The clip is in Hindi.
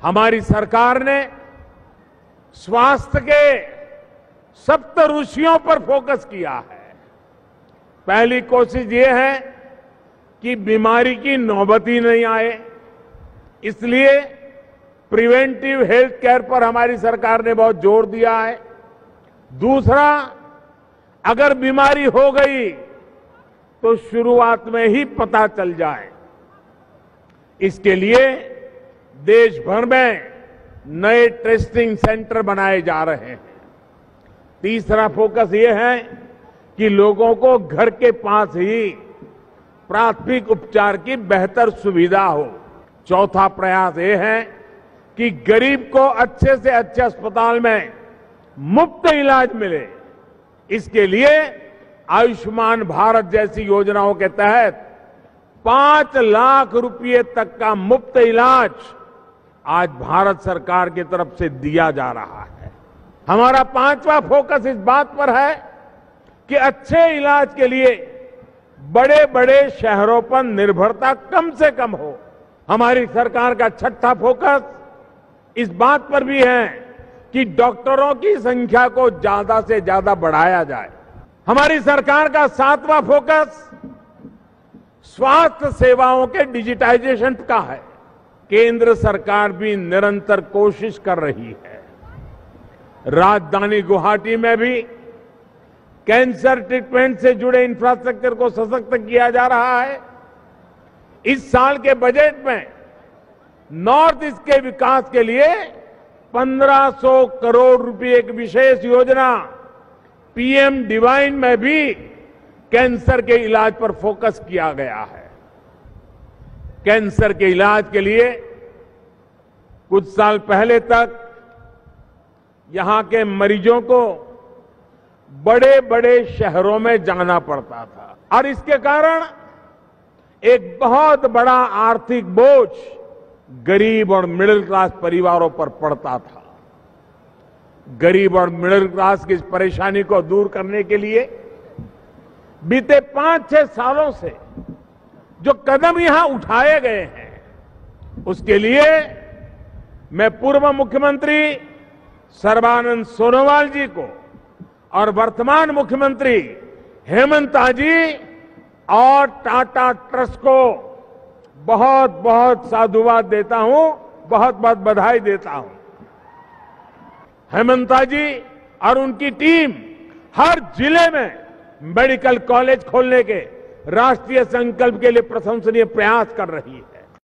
हमारी सरकार ने स्वास्थ्य के सप्त ऋषियों पर फोकस किया है। पहली कोशिश ये है कि बीमारी की नौबत ही नहीं आए, इसलिए प्रिवेंटिव हेल्थ केयर पर हमारी सरकार ने बहुत जोर दिया है। दूसरा, अगर बीमारी हो गई तो शुरुआत में ही पता चल जाए, इसके लिए देश भर में नए टेस्टिंग सेंटर बनाए जा रहे हैं। तीसरा फोकस ये है कि लोगों को घर के पास ही प्राथमिक उपचार की बेहतर सुविधा हो। चौथा प्रयास ये है कि गरीब को अच्छे से अच्छे अस्पताल में मुफ्त इलाज मिले। इसके लिए आयुष्मान भारत जैसी योजनाओं के तहत 5 लाख रुपए तक का मुफ्त इलाज आज भारत सरकार की तरफ से दिया जा रहा है। हमारा पांचवा फोकस इस बात पर है कि अच्छे इलाज के लिए बड़े बड़े शहरों पर निर्भरता कम से कम हो। हमारी सरकार का छठा फोकस इस बात पर भी है कि डॉक्टरों की संख्या को ज्यादा से ज्यादा बढ़ाया जाए। हमारी सरकार का सातवां फोकस स्वास्थ्य सेवाओं के डिजिटाइजेशन का है। केंद्र सरकार भी निरंतर कोशिश कर रही है। राजधानी गुवाहाटी में भी कैंसर ट्रीटमेंट से जुड़े इंफ्रास्ट्रक्चर को सशक्त किया जा रहा है। इस साल के बजट में नॉर्थ ईस्ट के विकास के लिए 1500 करोड़ रुपए की विशेष योजना पीएम डिवाइन में भी कैंसर के इलाज पर फोकस किया गया है। कैंसर के इलाज के लिए कुछ साल पहले तक यहां के मरीजों को बड़े बड़े शहरों में जाना पड़ता था और इसके कारण एक बहुत बड़ा आर्थिक बोझ गरीब और मिडिल क्लास परिवारों पर पड़ता था। गरीब और मिडिल क्लास की इस परेशानी को दूर करने के लिए बीते 5-6 सालों से जो कदम यहां उठाए गए हैं, उसके लिए मैं पूर्व मुख्यमंत्री सर्बानंद सोनोवाल जी को और वर्तमान मुख्यमंत्री हेमंता जी और टाटा ट्रस्ट को बहुत बहुत साधुवाद देता हूं, बहुत बहुत बधाई देता हूं। हेमंता जी और उनकी टीम हर जिले में मेडिकल कॉलेज खोलने के राष्ट्रीय संकल्प के लिए प्रशंसनीय प्रयास कर रही है।